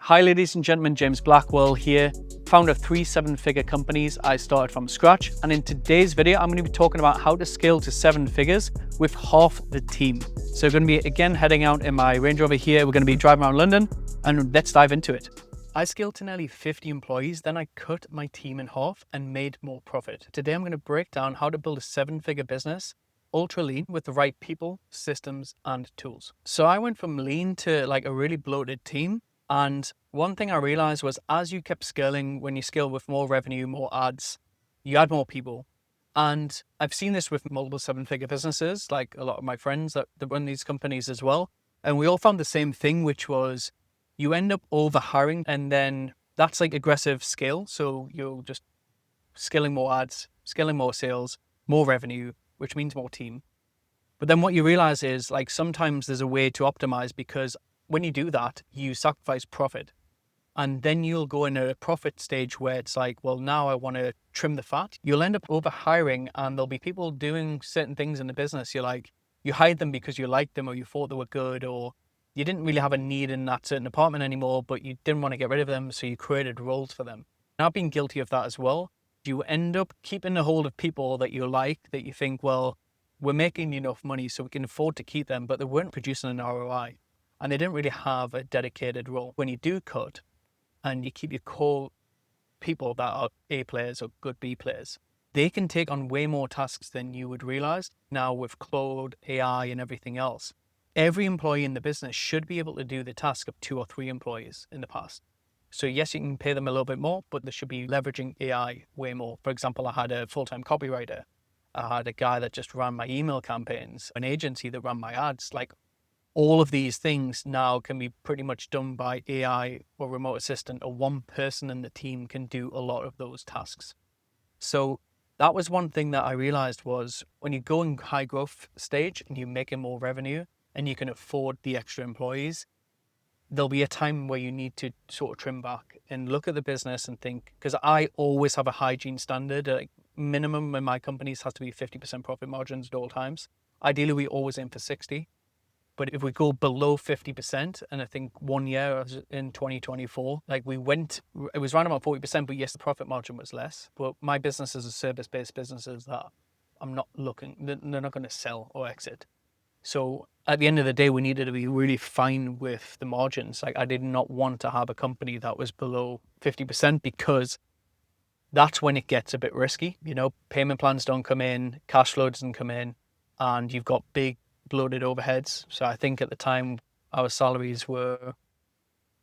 Hi ladies and gentlemen, James Blackwell here, founder of 3 7-figure companies I started from scratch. And in today's video, I'm going to be talking about how to scale to 7 figures with half the team. So we're going to be again heading out in my Range Rover here. We're going to be driving around London and let's dive into it. I scaled to nearly 50 employees, then I cut my team in half and made more profit. Today, I'm going to break down how to build a 7-figure business, ultra lean with the right people, systems, and tools. So I went from lean to like a really bloated team. And one thing I realized was as you kept scaling, when you scale with more revenue, more ads, you add more people. And I've seen this with multiple 7-figure businesses, like a lot of my friends that run these companies as well. And we all found the same thing, which was you end up overhiring, and then that's like aggressive scale. So you're just scaling more ads, scaling more sales, more revenue, which means more team. But then what you realize is like sometimes there's a way to optimize, because when you do that, you sacrifice profit. And then you'll go in a profit stage where it's like, well, now I want to trim the fat. You'll end up overhiring, and there'll be people doing certain things in the business. You hired them because you liked them, or you thought they were good, or you didn't really have a need in that certain department anymore, but you didn't want to get rid of them. So you created roles for them. And I've been guilty of that as well. You end up keeping a hold of people that you like, that you think, well, we're making enough money so we can afford to keep them, but they weren't producing an ROI. And they didn't really have a dedicated role. When you do cut and you keep your core people that are A players or good B players, they can take on way more tasks than you would realize. Now with cloud, AI, and everything else, every employee in the business should be able to do the task of 2 or 3 employees in the past. So yes, you can pay them a little bit more, but they should be leveraging AI way more. For example, I had a full-time copywriter. I had a guy that just ran my email campaigns, an agency that ran my ads. Like, all of these things now can be pretty much done by AI or remote assistant, or one person in the team can do a lot of those tasks. So that was one thing that I realized was when you go in high growth stage and you're making more revenue and you can afford the extra employees, there'll be a time where you need to sort of trim back and look at the business and think, because I always have a hygiene standard, like minimum in my companies has to be 50% profit margins at all times. Ideally, we always aim for 60. But if we go below 50%, and I think one year in 2024, like it was around about 40%, but yes, the profit margin was less. But my business is a service-based businesses that I'm not looking, they're not going to sell or exit. So at the end of the day, we needed to be really fine with the margins. Like I did not want to have a company that was below 50%, because that's when it gets a bit risky. Payment plans don't come in, cash flow doesn't come in, and you've got big bloated overheads. So I think at the time our salaries were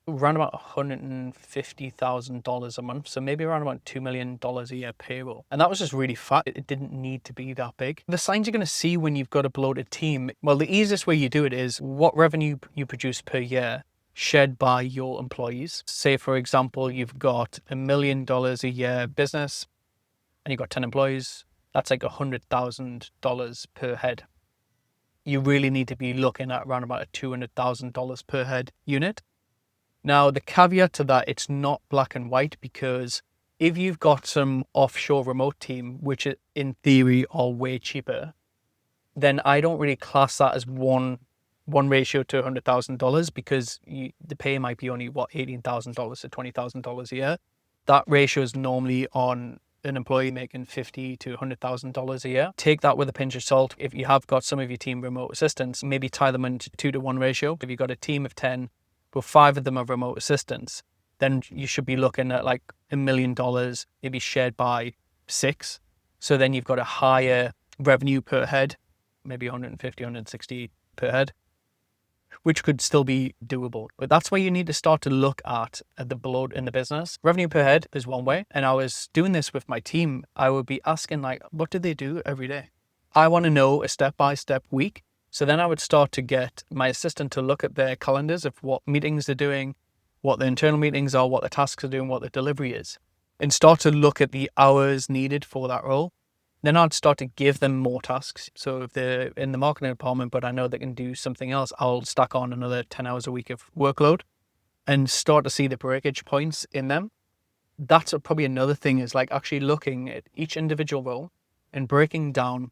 around about $150,000 a month. So maybe around about $2 million a year payroll. And that was just really fat. It didn't need to be that big. The signs you're going to see when you've got a bloated team, well, the easiest way you do it is what revenue you produce per year shared by your employees. Say, for example, you've got $1 million a year business and you've got 10 employees. That's like $100,000 per head. You really need to be looking at around about $200,000 per head unit. Now, the caveat to that, it's not black and white, because if you've got some offshore remote team, which in theory are way cheaper, then I don't really class that as one ratio to $100,000, because the pay might be only $18,000 to $20,000 a year. That ratio is normally on an employee making $50,000 to $100,000 a year. Take that with a pinch of salt. If you have got some of your team remote assistants, maybe tie them into 2-to-1 ratio. If you've got a team of 10, but 5 of them are remote assistants, then you should be looking at like $1 million, maybe shared by 6. So then you've got a higher revenue per head, maybe 150, 160 per head, which could still be doable. But that's where you need to start to look at the bloat in the business. Revenue per head is one way. And I was doing this with my team. I would be asking, like, what do they do every day? I want to know a step-by-step week. So then I would start to get my assistant to look at their calendars of what meetings they're doing, what the internal meetings are, what the tasks are doing, what the delivery is, and start to look at the hours needed for that role. Then I'd start to give them more tasks. So if they're in the marketing department, but I know they can do something else, I'll stack on another 10 hours a week of workload and start to see the breakage points in them. That's probably another thing, is like actually looking at each individual role and breaking down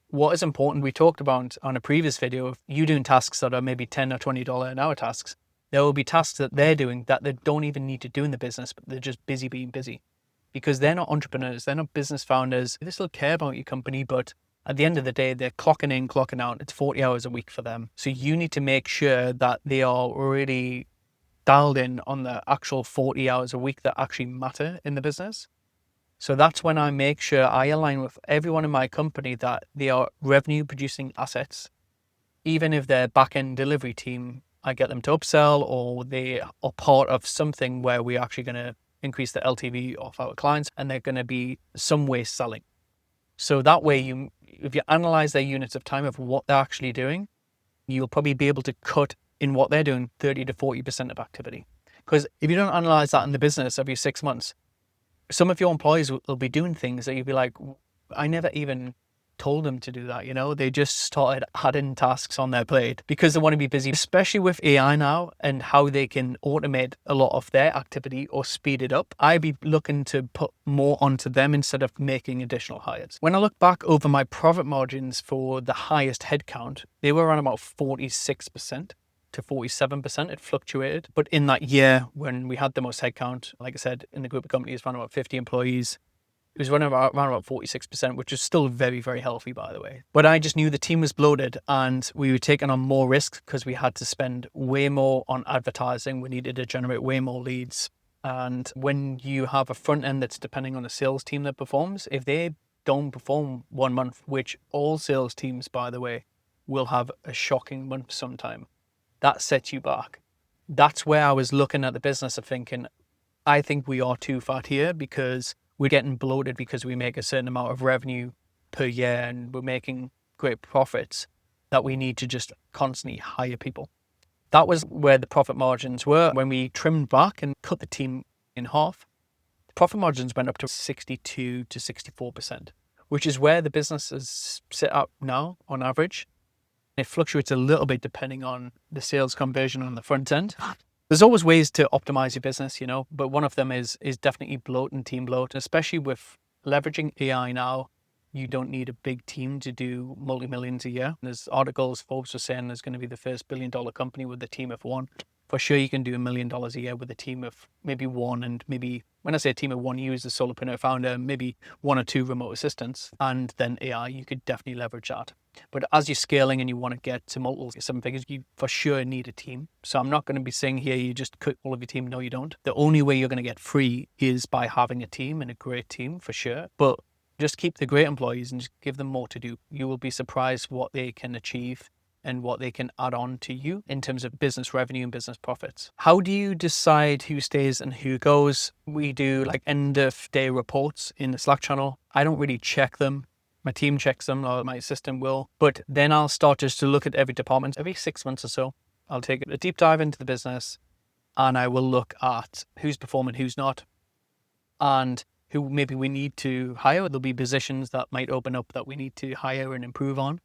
what is important. We talked about on a previous video of you doing tasks that are maybe $10 or $20 an hour tasks. There will be tasks that they're doing that they don't even need to do in the business, but they're just busy being busy because they're not entrepreneurs. They're not business founders. They still care about your company, but at the end of the day, they're clocking in, clocking out. It's 40 hours a week for them. So you need to make sure that they are really dialed in on the actual 40 hours a week that actually matter in the business. So that's when I make sure I align with everyone in my company that they are revenue producing assets. Even if they're back-end delivery team, I get them to upsell, or they are part of something where we're actually going to increase the LTV of our clients and they're going to be some way selling. So that way, if you analyze their units of time of what they're actually doing, you'll probably be able to cut in what they're doing 30 to 40% of activity. Because if you don't analyze that in the business every 6 months, some of your employees will be doing things that you'll be like, I never even told them to do that. They just started adding tasks on their plate because they want to be busy, especially with AI now and how they can automate a lot of their activity or speed it up. I'd be looking to put more onto them instead of making additional hires. When I look back over my profit margins for the highest headcount, they were around about 46% to 47%. It fluctuated. But in that year when we had the most headcount, like I said, in the group of companies, around about 50 employees, it was running around about 46%, which is still very, very healthy, by the way. But I just knew the team was bloated and we were taking on more risks because we had to spend way more on advertising. We needed to generate way more leads. And when you have a front end that's depending on a sales team that performs, if they don't perform 1 month, which all sales teams, by the way, will have a shocking month sometime, that sets you back. That's where I was looking at the business of thinking, I think we are too fat here because we're getting bloated because we make a certain amount of revenue per year and we're making great profits that we need to just constantly hire people. That was where the profit margins were. When we trimmed back and cut the team in half, the profit margins went up to 62 to 64%, which is where the business is set up now on average. It fluctuates a little bit depending on the sales conversion on the front end. There's always ways to optimize your business, but one of them is definitely bloat and team bloat, especially with leveraging AI now. You don't need a big team to do multi-millions a year. There's articles, Forbes was saying there's going to be the first billion-dollar company with a team of one. For sure, you can do $1 million a year with a team of maybe one, and maybe, when I say a team of one, you as a solopreneur founder, maybe 1 or 2 remote assistants, and then AI, you could definitely leverage that. But as you're scaling and you want to get to multiple 7 figures, you for sure need a team. So I'm not going to be saying here you just cut all of your team. No, you don't. The only way you're going to get free is by having a team, and a great team for sure. But just keep the great employees and just give them more to do. You will be surprised what they can achieve and what they can add on to you in terms of business revenue and business profits. How do you decide who stays and who goes? We do like end of day reports in the Slack channel. I don't really check them. My team checks them, or my assistant will. But then I'll start just to look at every department every 6 months or so. I'll take a deep dive into the business and I will look at who's performing, who's not, and who maybe we need to hire. There'll be positions that might open up that we need to hire and improve on.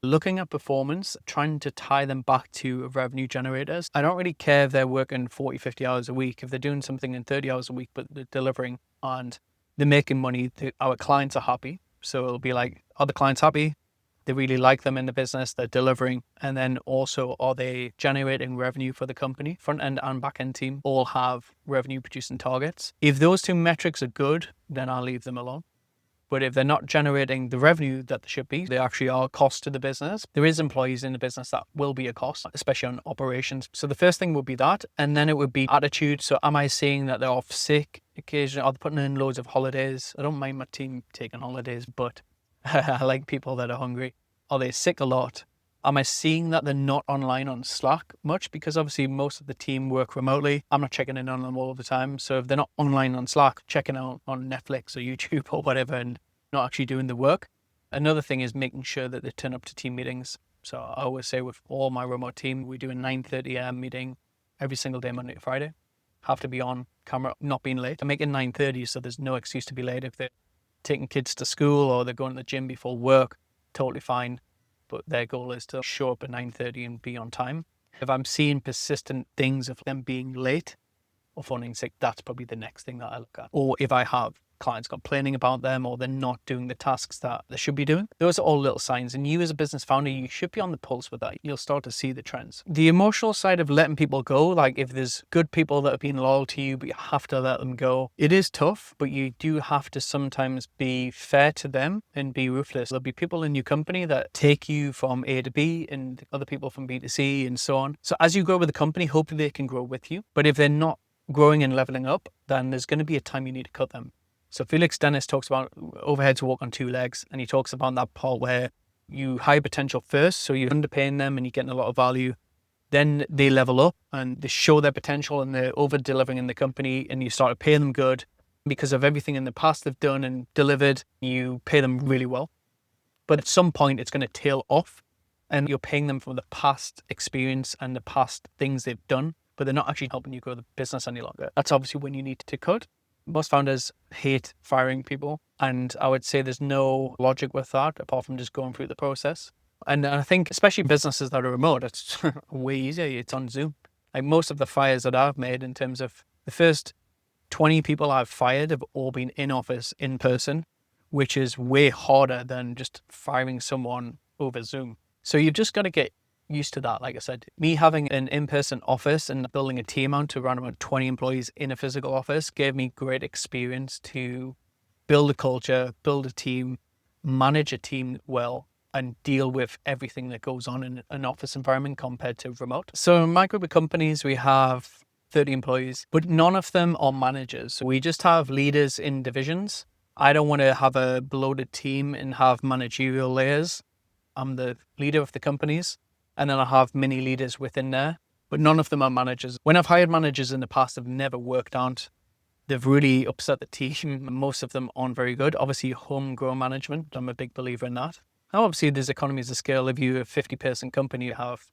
Looking at performance, trying to tie them back to revenue generators. I don't really care if they're working 40, 50 hours a week. If they're doing something in 30 hours a week, but they're delivering and they're making money, our clients are happy. So it'll be like, are the clients happy? They really like them in the business, they're delivering. And then also, are they generating revenue for the company? Front end and back end team all have revenue producing targets. If those 2 metrics are good, then I'll leave them alone. But if they're not generating the revenue that they should be, they actually are a cost to the business. There is employees in the business that will be a cost, especially on operations. So the first thing would be that, and then it would be attitude. So am I seeing that they're off sick occasionally? Are they putting in loads of holidays? I don't mind my team taking holidays, but I like people that are hungry. Are they sick a lot? Am I seeing that they're not online on Slack much? Because obviously most of the team work remotely. I'm not checking in on them all the time. So if they're not online on Slack, checking out on Netflix or YouTube or whatever and not actually doing the work. Another thing is making sure that they turn up to team meetings. So I always say with all my remote team, we do a 9:30 a.m. meeting every single day, Monday to Friday. Have to be on camera, not being late. I make it 9:30 so there's no excuse to be late. If they're taking kids to school or they're going to the gym before work, totally fine. But their goal is to show up at 9:30 and be on time. If I'm seeing persistent things of them being late or phoning sick, that's probably the next thing that I look at. Or if I have clients complaining about them or they're not doing the tasks that they should be doing. Those are all little signs. And you as a business founder, you should be on the pulse with that. You'll start to see the trends. The emotional side of letting people go, like if there's good people that have been loyal to you, but you have to let them go, it is tough, but you do have to sometimes be fair to them and be ruthless. There'll be people in your company that take you from A to B and other people from B to C and so on. So as you grow with the company, hopefully they can grow with you. But if they're not growing and leveling up, then there's going to be a time you need to cut them. So Felix Dennis talks about overheads walk on two legs, and he talks about that part where you hire potential first, so you're underpaying them and you're getting a lot of value. Then they level up and they show their potential and they're over delivering in the company, and you start paying them good because of everything in the past they've done and delivered. You pay them really well. But at some point it's going to tail off and you're paying them for the past experience and the past things they've done, but they're not actually helping you grow the business any longer. That's obviously when you need to cut. Most founders hate firing people, and I would say there's no logic with that apart from just going through the process. And I think especially businesses that are remote, it's way easier. It's on Zoom. Like most of the fires that I've made, in terms of the first 20 people I've fired have all been in office in person, which is way harder than just firing someone over Zoom. So you've just got to get used to that. Like I said, me having an in-person office and building a team out to around about 20 employees in a physical office gave me great experience to build a culture, build a team, manage a team well, and deal with everything that goes on in an office environment compared to remote. So in my group of companies, we have 30 employees, but none of them are managers. We just have leaders in divisions. I don't want to have a bloated team and have managerial layers. I'm the leader of the companies, and then I have mini leaders within there, but none of them are managers. When I've hired managers in the past, they've never worked out. They've really upset the team. Most of them aren't very good. Obviously, homegrown management, I'm a big believer in that. Now, obviously, there's economies of scale. If you're a 50-person company, you have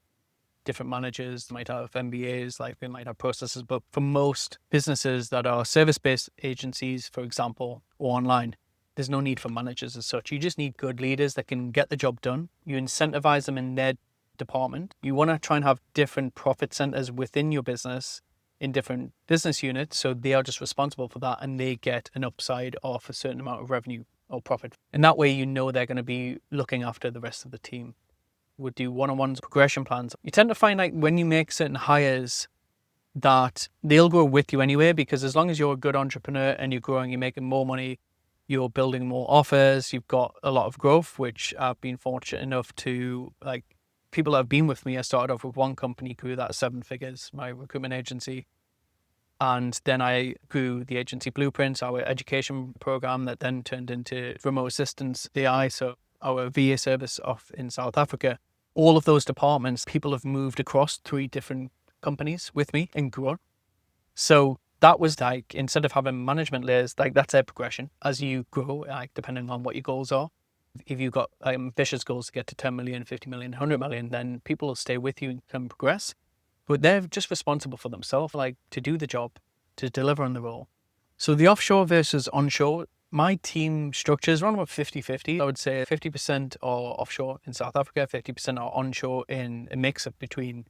different managers, they might have MBAs, like they might have processes. But for most businesses that are service-based agencies, for example, or online, there's no need for managers as such. You just need good leaders that can get the job done. You incentivize them in their department. You want to try and have different profit centers within your business in different business units, so they are just responsible for that and they get an upside of a certain amount of revenue or profit. And that way you know they're going to be looking after the rest of the team. Would do one-on-ones, progression plans. You tend to find like when you make certain hires that they'll grow with you anyway, because as long as you're a good entrepreneur and you're growing, you're making more money, you're building more offers, you've got a lot of growth, which I've been fortunate enough to, like, people that have been with me. I started off with one company, grew that 7 figures, my recruitment agency. And then I grew the agency Blueprints, our education program that then turned into remote assistance AI. So our VA service off in South Africa. All of those departments, people have moved across 3 different companies with me and grown. So that was like, instead of having management layers, like that's their progression as you grow, like depending on what your goals are. If you've got ambitious goals to get to 10 million, 50 million, 100 million, then people will stay with you and can progress. But they're just responsible for themselves, like to do the job, to deliver on the role. So the offshore versus onshore, my team structure is around about 50-50. I would say 50% are offshore in South Africa, 50% are onshore, in a mix of between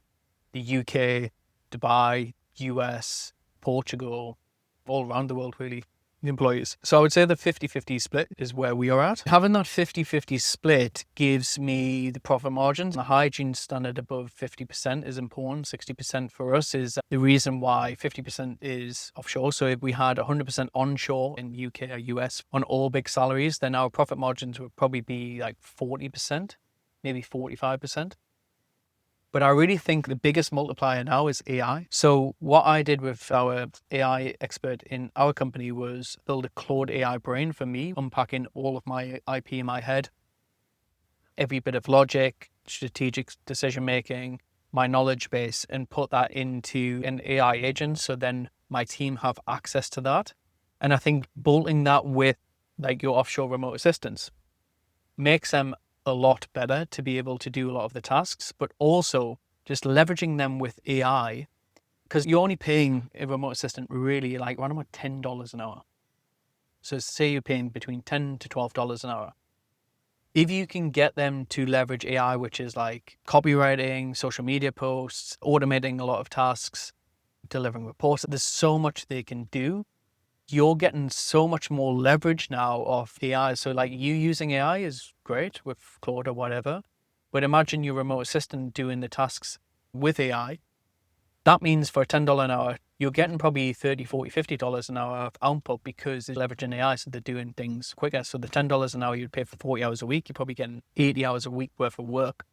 the UK, Dubai, US, Portugal, all around the world really, the employees. So I would say the 50-50 split is where we are at. Having that 50-50 split gives me the profit margins. The hygiene standard above 50% is important. 60% for us is the reason why 50% is offshore. So if we had 100% onshore in UK or US on all big salaries, then our profit margins would probably be like 40%, maybe 45%. But I really think the biggest multiplier now is AI. So what I did with our AI expert in our company was build a Claude AI brain for me, unpacking all of my IP in my head, every bit of logic, strategic decision-making, my knowledge base, and put that into an AI agent. So then my team have access to that. And I think bolting that with like your offshore remote assistants makes them a lot better to be able to do a lot of the tasks, but also just leveraging them with AI, because you're only paying a remote assistant really like around about $10 an hour. So say you're paying between $10 to $12 an hour. If you can get them to leverage AI, which is like copywriting, social media posts, automating a lot of tasks, delivering reports, there's so much they can do. you're getting so much more leverage now of AI. So like you using AI is great with Claude or whatever, but imagine your remote assistant doing the tasks with AI. That means for $10 an hour, you're getting probably $30, $40, $50 an hour of output because they're leveraging AI, so they're doing things quicker. So the $10 an hour you'd pay for 40 hours a week, you're probably getting 80 hours a week worth of work.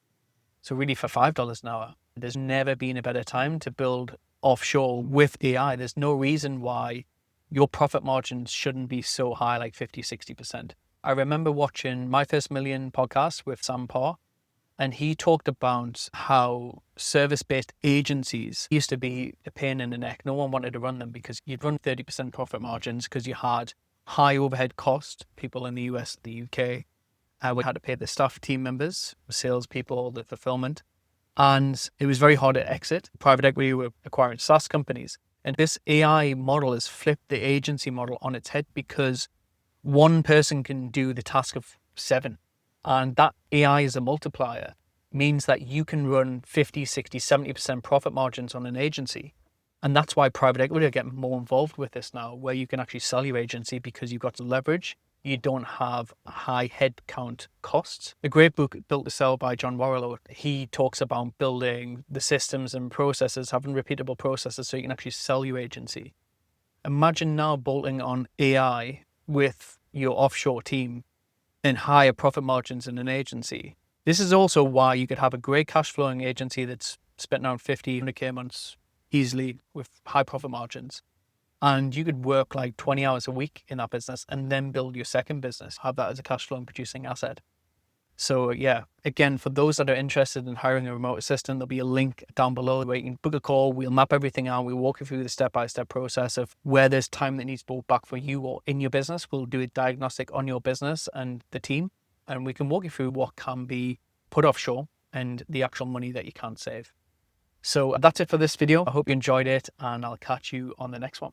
So really for $5 an hour, there's never been a better time to build offshore with AI. There's no reason why your profit margins shouldn't be so high, like 50, 60%. I remember watching My First Million podcast with Sam Parr, and he talked about how service-based agencies used to be a pain in the neck. No one wanted to run them because you'd run 30% profit margins because you had high overhead cost. People in the US, the UK, we had to pay the staff team members, the salespeople, the fulfillment. And it was very hard to exit. Private equity were acquiring SaaS companies. And this AI model has flipped the agency model on its head because one person can do the task of 7. And that AI as a multiplier means that you can run 50, 60, 70% profit margins on an agency. And that's why private equity are getting more involved with this now, where you can actually sell your agency because you've got the leverage. You don't have high headcount costs. A great book, Built to Sell by John Warrilow, he talks about building the systems and processes, having repeatable processes so you can actually sell your agency. Imagine now bolting on AI with your offshore team and higher profit margins in an agency. This is also why you could have a great cash flowing agency that's spent around 50, 100K months easily with high profit margins. And you could work like 20 hours a week in that business and then build your second business, have that as a cash flow and producing asset. So yeah, again, for those that are interested in hiring a remote assistant, there'll be a link down below where you can book a call. We'll map everything out. We'll walk you through the step-by-step process of where there's time that needs to go back for you or in your business. We'll do a diagnostic on your business and the team, and we can walk you through what can be put offshore and the actual money that you can save. So that's it for this video. I hope you enjoyed it, and I'll catch you on the next one.